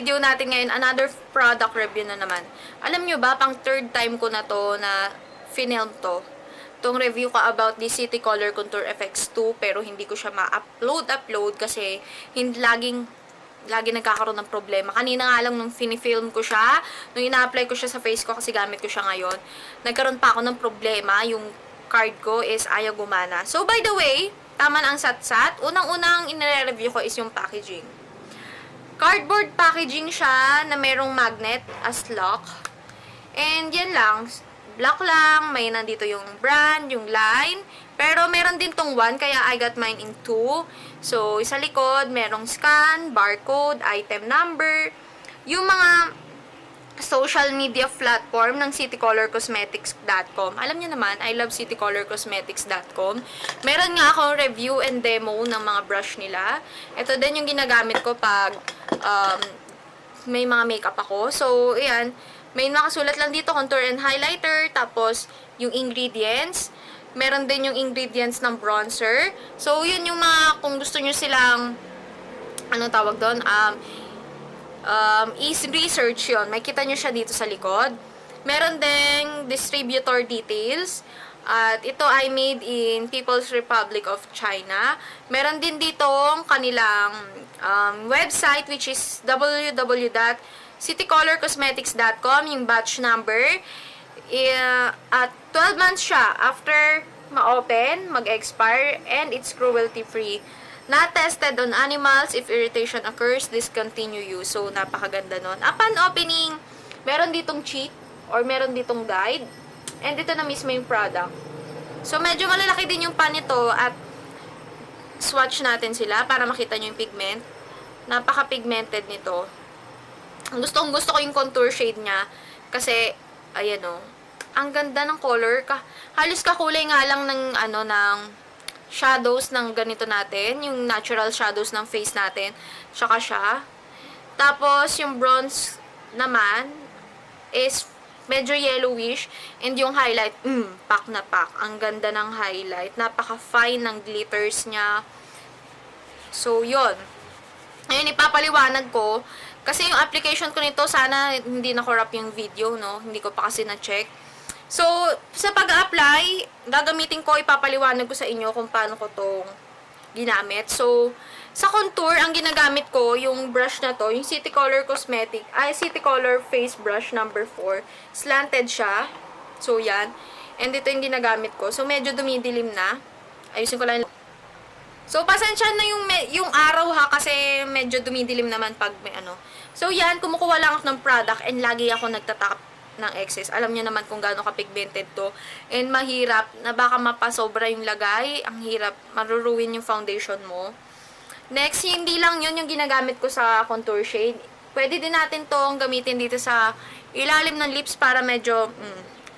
video natin ngayon, another product review na naman. Alam nyo ba, pang third time ko na to na film to. Itong review ko about the City Color Contour FX 2, pero hindi ko siya ma-upload kasi lagi nagkakaroon ng problema. Kanina nga lang nung finifilm ko siya, nung ina-apply ko siya sa face ko kasi gamit ko siya ngayon, nagkaroon pa ako ng problema. Yung card ko is ayaw gumana. So, by the way, tama na ang satsat. Unang-unang inire-review ko is yung packaging. Cardboard packaging siya na merong magnet as lock. And yan lang. Black lang. May nandito yung brand, yung line. Pero meron din tong one, kaya I got mine in 2. So, sa likod, merong scan, barcode, item number. Yung mga social media platform ng citycolorcosmetics.com. Alam niyo naman, I love citycolorcosmetics.com. Meron nga akong review and demo ng mga brush nila. Ito din yung ginagamit ko pag may mga makeup ako. So, ayan. May nakasulat lang dito, contour and highlighter. Tapos, yung ingredients. Meron din yung ingredients ng bronzer. So, yun yung mga, kung gusto nyo silang, anong tawag doon? Is research yun. May kita nyo siya dito sa likod. Meron ding distributor details. At ito ay made in People's Republic of China. Meron din dito kanilang website, which is www.citycolorcosmetics.com, yung batch number. At 12 months siya after ma-open, mag-expire, and it's cruelty-free. Not tested on animals. If irritation occurs, discontinue use. So, napakaganda nun. Upon opening, meron ditong cheat or meron ditong guide. And dito na mismo yung product. So, medyo malalaki din yung pan nito at swatch natin sila para makita nyo yung pigment. Napaka-pigmented nito. Gusto ko yung contour shade niya kasi, ayan o, ang ganda ng color. Halos kakulay nga lang ng, ng shadows ng ganito natin, yung natural shadows ng face natin, tsaka siya. Tapos, yung bronze naman is medyo yellowish, and yung highlight, pak na pak. Ang ganda ng highlight. Napaka-fine ng glitters niya. So, yun. Ngayon, ipapaliwanag ko, kasi yung application ko nito, sana hindi na-corrupt yung video, no? Hindi ko pa kasi na-check. So, sa pag-apply, gagamitin ko, ipapaliwanag ko sa inyo kung paano ko itong ginamit. So, sa contour, ang ginagamit ko, yung brush na to, yung City Color Face Brush number 4. Slanted siya. So, yan. And ito yung ginagamit ko. So, medyo dumidilim na. Ayusin ko lang. So, pasensya na yung araw ha, kasi medyo dumidilim naman pag may ano. So, yan, kumukuha lang ako ng product and lagi ako nagtatap ng excess. Alam niyo naman kung gaano ka-pigmented to. And mahirap na baka mapasobra yung lagay. Ang hirap. Maruruin yung foundation mo. Next, hindi lang yun yung ginagamit ko sa contour shade. Pwede din natin tong gamitin dito sa ilalim ng lips para medyo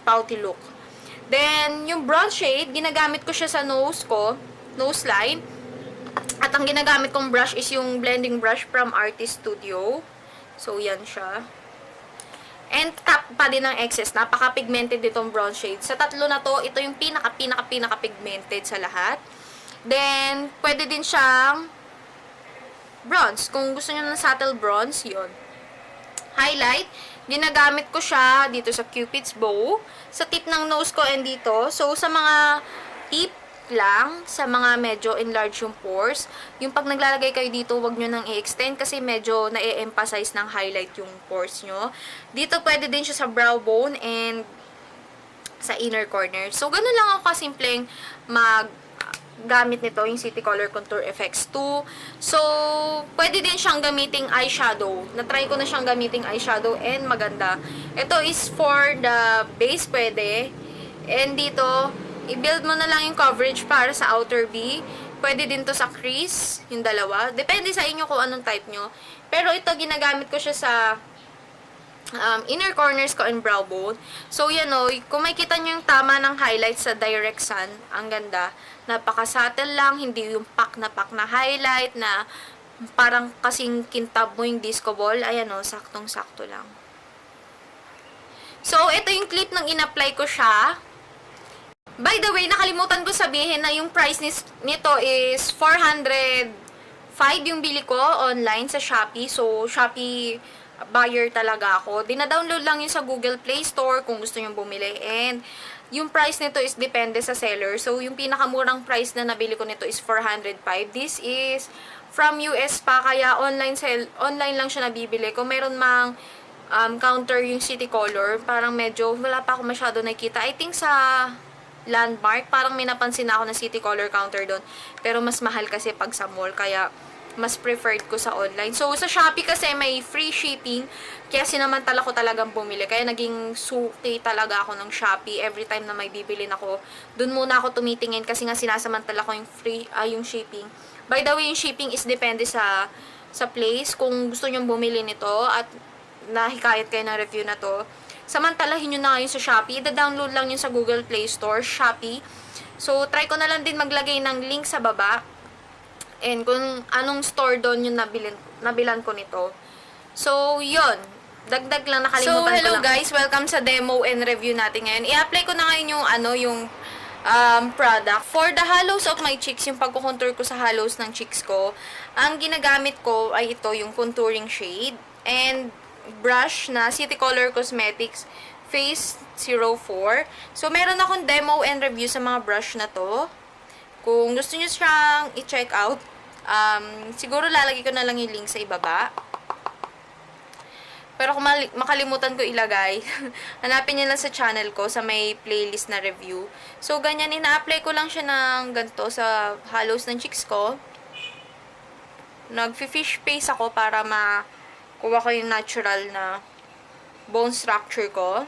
pouty look. Then, yung bronze shade, ginagamit ko siya sa nose ko. Nose line. At ang ginagamit kong brush is yung blending brush from Artist Studio. So, yan siya. And tap pa din ng excess. Napaka-pigmented ditong bronze shade. Sa tatlo na to, ito yung pinaka-pigmented sa lahat. Then, pwede din siyang bronze. Kung gusto nyo ng subtle bronze, yun. Highlight, ginagamit ko siya dito sa Cupid's bow. Sa tip ng nose ko and dito. So, sa mga tip lang, sa mga medyo enlarge yung pores. Yung pag naglalagay kayo dito, wag nyo nang i-extend kasi medyo na-emphasize ng highlight yung pores nyo. Dito pwede din siya sa brow bone and sa inner corner. So, ganun lang ako kasimpleng gamit nito, yung City Color Contour FX 2. So, pwede din siyang gamiting eyeshadow. Na-try ko na siyang gamiting eyeshadow and maganda. Ito is for the base, pwede. And dito, i-build mo na lang yung coverage para sa outer V. Pwede din to sa crease, yung dalawa. Depende sa inyo kung anong type nyo. Pero ito, ginagamit ko siya sa inner corners ko and brow bone. So, yan o. Kung makikita nyo yung tama ng highlights sa direct sun, ang ganda. Napaka-subtle lang. Hindi yung pak na highlight na parang kasing kintab mo yung disco ball. Ayan o, saktong-sakto lang. So, ito yung clip nang in-apply ko siya. By the way, nakalimutan ko sabihin na yung price nito is 450 5 yung bili ko online sa Shopee. So, Shopee buyer talaga ako. Dina-download lang yun sa Google Play Store kung gusto nyo bumili. And, yung price nito is depende sa seller. So, yung pinakamurang price na nabili ko nito is 405. This is from US pa, kaya online lang siya nabibili. Kung meron mang counter yung City Color, parang medyo wala pa ako masyado nakita. I think sa Landmark, parang may napansin ako na City Color counter doon. Pero mas mahal kasi pag sa mall, kaya mas preferred ko sa online. So, sa Shopee kasi may free shipping, kaya sinamantala ko talagang bumili. Kaya naging suki talaga ako ng Shopee every time na may bibilin ako. Doon muna ako tumitingin kasi nga sinasamantala ko yung yung shipping. By the way, yung shipping is depende sa place. Kung gusto nyong bumili nito at nahikayat kayo ng review na to, samantalahin nyo na ngayon sa Shopee. Da-download lang yun sa Google Play Store, Shopee. So, try ko na lang din maglagay ng link sa baba. And kung anong store doon yung nabilan ko nito. So, yun. Dagdag lang, nakalimutan ko lang. So, hello guys. Welcome sa demo and review natin ngayon. I-apply ko na ngayon yung product. For the hollows of my cheeks, yung pagkukontour ko sa hollows ng cheeks ko, ang ginagamit ko ay ito, yung contouring shade. And brush na City Color Cosmetics Face 04. So, meron akong demo and review sa mga brush na to. Kung gusto nyo siyang i-check out, siguro lalagay ko na lang yung link sa ibaba. Pero kung makalimutan ko ilagay, hanapin nyo lang sa channel ko, sa may playlist na review. So, ganyan, ina-apply ko lang siya ng ganito sa hollows ng cheeks ko. Nag-fish face ako para makuha ko yung natural na bone structure ko.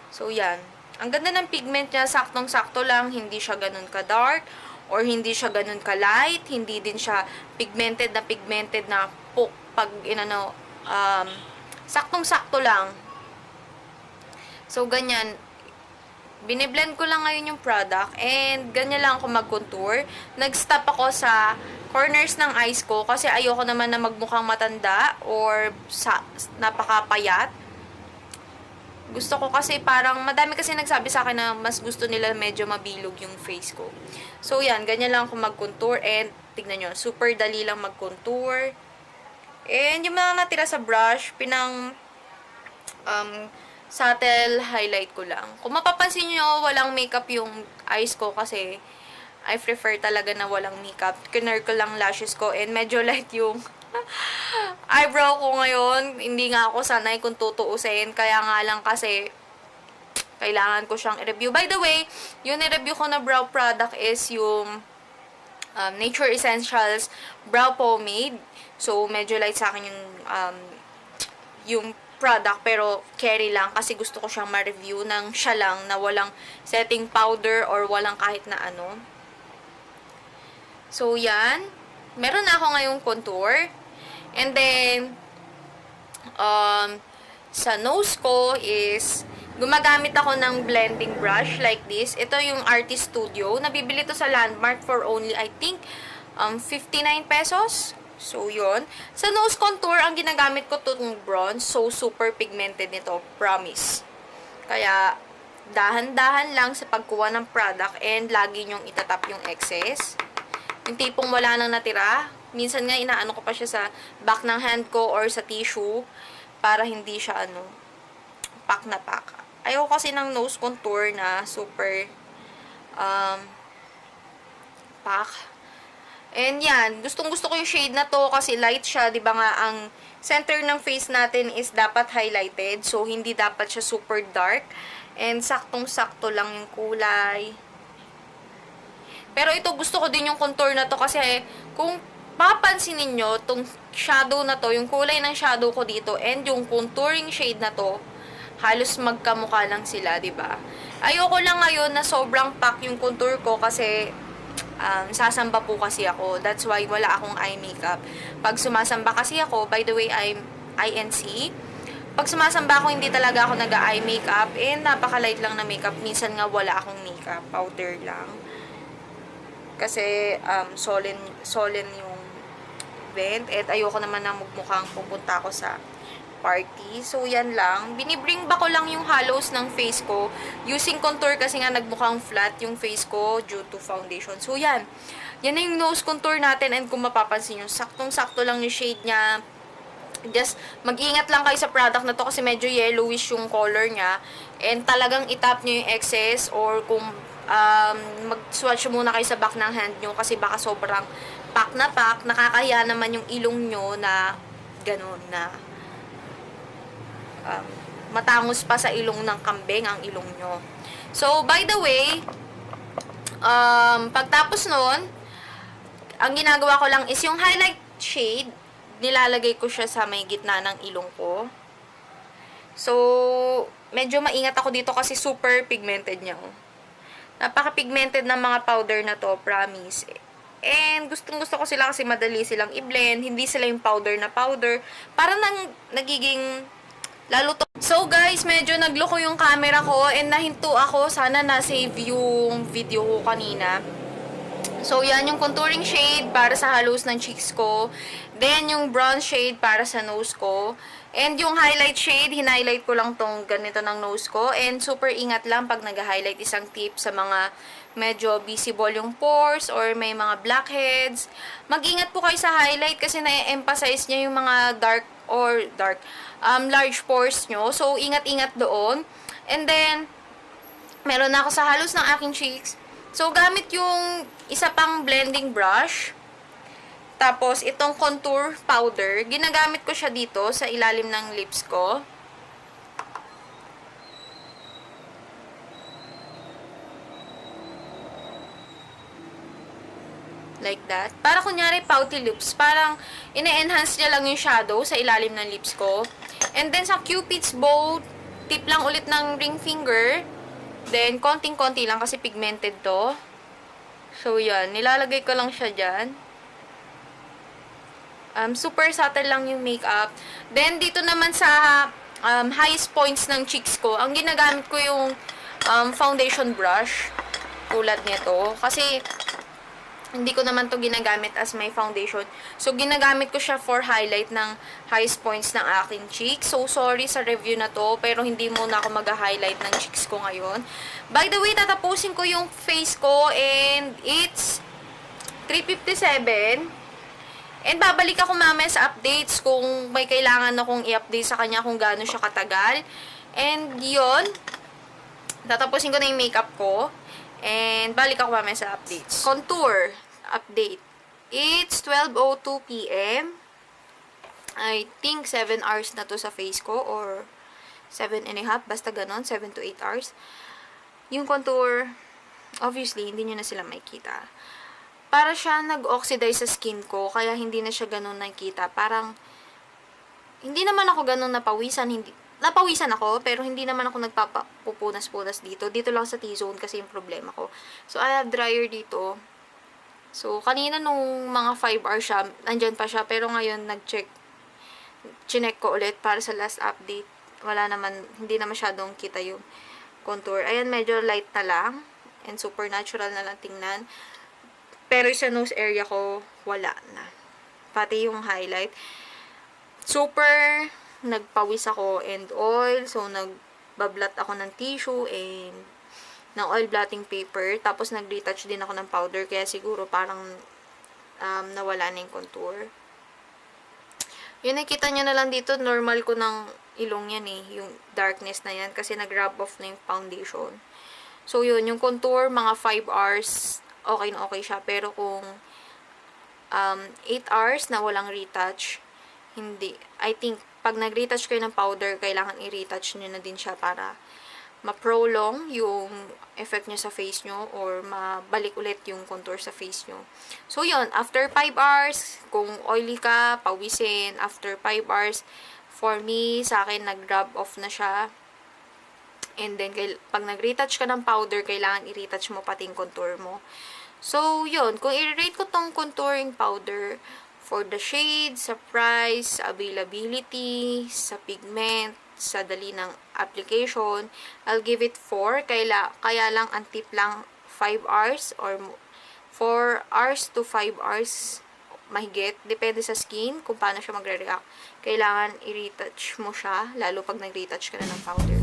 So, yan. Ang ganda ng pigment niya, saktong-sakto lang, hindi siya ganun ka-dark, or hindi siya ganun ka-light, hindi din siya pigmented na pag saktong-sakto lang. So, ganyan. Biniblend ko lang ngayon yung product, and ganyan lang ako mag-contour. Nag-stop ako sa corners ng eyes ko, kasi ayoko naman na magmukhang matanda, or napakapayat. Gusto ko kasi parang, madami kasi nagsabi sa akin na mas gusto nila medyo mabilog yung face ko. So, yan. Ganyan lang ako mag-contour. And, tignan nyo, super dali lang mag-contour. And, yung mga natira sa brush, subtle highlight ko lang. Kung mapapansin nyo, walang makeup yung eyes ko kasi I prefer talaga na walang makeup. Kinur ko lang lashes ko and medyo light yung eyebrow ko ngayon. Hindi nga ako sanay kung tutuusin. Kaya nga lang kasi kailangan ko siyang i-review. By the way, yung i-review ko na brow product is yung Nature Essentials Brow Pomade. So, medyo light sa akin yung product, pero carry lang kasi gusto ko siyang ma-review ng siya lang na walang setting powder or walang kahit na ano. So, yan. Meron na ako ngayong contour. And then, sa nose ko is, gumagamit ako ng blending brush like this. Ito yung Artist Studio. Nabibili to sa Landmark for only, I think, 59 pesos. So, yun. Sa nose contour, ang ginagamit ko itong bronze. So, super pigmented nito. Promise. Kaya, dahan-dahan lang sa pagkuha ng product and lagi nyong itatap yung excess. Yung tipong wala nang natira. Minsan nga, inaano ko pa siya sa back ng hand ko or sa tissue para hindi siya, pack na pack. Ayoko kasi ng nose contour na super pack. And yan, gustong-gusto ko yung shade na to kasi light siya, 'di ba nga ang center ng face natin is dapat highlighted, so hindi dapat siya super dark. And saktong-sakto lang yung kulay. Pero ito gusto ko din yung contour na to kasi kung papansinin niyo tong shadow na to, yung kulay ng shadow ko dito and yung contouring shade na to, halos magkamukha lang sila, 'di ba? Ayoko lang ngayon na sobrang pack yung contour ko kasi sasamba po kasi ako. That's why wala akong eye makeup. Pag sumasamba kasi ako, by the way, I'm INC. Pag sumasamba ako, hindi talaga ako nag-eye makeup. And napaka-light lang na makeup. Minsan nga wala akong makeup. Powder lang. Kasi solen yung event. At ayoko naman na magmukhang pupunta ako sa party. So, yan lang. Binibring ba ko lang yung hollows ng face ko. Using contour kasi nga nagmukhang flat yung face ko due to foundation. So, yan. yan na yung nose contour natin. And kung mapapansin nyo, saktong-sakto lang yung shade niya. Just, mag-ingat lang kayo sa product na to kasi medyo yellowish yung color niya. And talagang itap nyo yung excess or kung mag-swatch muna kayo sa back ng hand nyo kasi baka sobrang pack na pack. Nakakahiya naman yung ilong nyo na ganun na matangos pa sa ilong ng kambing ang ilong nyo. So, by the way, pagtapos nun, ang ginagawa ko lang is yung highlight shade, nilalagay ko siya sa may gitna ng ilong ko. So, medyo maingat ako dito kasi super pigmented niya. Napaka-pigmented ng mga powder na to, promise. And gustong-gusto ko sila kasi madali silang i-blend. Hindi sila yung powder na powder. Parang nagiging lalo to. So guys, medyo nagloko yung camera ko and nahinto ako. Sana na-save yung video ko kanina. So, yan yung contouring shade para sa halos ng cheeks ko. Then, yung bronze shade para sa nose ko. And yung highlight shade, hinighlight ko lang tong ganito ng nose ko. And super ingat lang pag nag-highlight, isang tip sa mga medyo visible yung pores or may mga blackheads. Mag-ingat po kayo sa highlight kasi na-emphasize niya yung mga large pores nyo. So, ingat-ingat doon. And then, meron na ako sa halos ng aking cheeks. So, gamit yung isa pang blending brush. Tapos, itong contour powder. Ginagamit ko siya dito sa ilalim ng lips ko. Like that. Para kunyari pouty lips. Parang ine-enhance niya lang yung shadow sa ilalim ng lips ko. And then, sa Cupid's bow, tip lang ulit ng ring finger. Then, konting-konti lang kasi pigmented to. So, yan. Nilalagay ko lang siya dyan. Super subtle lang yung makeup. Then, dito naman sa highest points ng cheeks ko, ang ginagamit ko yung foundation brush. Tulad nito. Kasi, hindi ko naman to ginagamit as my foundation. So, ginagamit ko siya for highlight ng highest points ng aking cheeks. So, sorry sa review na to, pero hindi muna ako mag-highlight ng cheeks ko ngayon. By the way, tatapusin ko yung face ko and it's 3:57. And babalik ako mamaya sa updates kung may kailangan akong i-update sa kanya kung gaano siya katagal. And yun, tatapusin ko na yung makeup ko. And balik ako mamaya sa updates. Contour update. It's 12:02 p.m. I think 7 hours na to sa face ko or 7.5. Basta ganon, 7 to 8 hours. Yung contour, obviously, hindi nyo na sila makikita. Para siya nag-oxidize sa skin ko, kaya hindi na siya ganon nakikita. Parang, hindi naman ako ganon napawisan, napawisan ako, pero hindi naman ako nagpapapupunas-punas dito. Dito lang sa T-zone kasi yung problema ko. So, I have dryer dito. So, kanina nung mga 5 hours siya, nandyan pa siya. Pero ngayon, chinek ko ulit para sa last update. Wala naman, hindi na masyadong kita yung contour. Ayan, medyo light na lang. And super natural na lang tingnan. Pero sa nose area ko, wala na. Pati yung highlight. Super nagpawis ako and oil. So, nagbablat ako ng tissue and ng oil blotting paper. Tapos, nag-retouch din ako ng powder. Kaya siguro parang nawala na yung contour. Yun, nakita nyo na lang dito. Normal ko ng ilong yan eh. Yung darkness na yan. Kasi nag-rub off na yung foundation. So, yun. Yung contour, mga 5 hours, okay na okay siya. Pero kung 8 hours na walang retouch, hindi. I think, pag nag-retouch kayo ng powder, kailangan i-retouch nyo na din siya para ma-prolong yung effect nyo sa face nyo or mabalik ulit yung contour sa face nyo. So, yun. After 5 hours, kung oily ka, pawisin. After 5 hours, for me, sa akin, nag-rub off na siya. And then, pag nag-retouch ka ng powder, kailangan i-retouch mo pati yung contour mo. So, yun. Kung i-rate ko tong contouring powder, for the shade, sa price, sa availability, sa pigment, sa dali ng application, I'll give it 4. Kaya lang, ang tip lang 5 hours or 4 hours to 5 hours mahigit. Depende sa skin kung paano siya magre-react. Kailangan i-retouch mo siya, lalo pag nag-retouch ka na ng powder.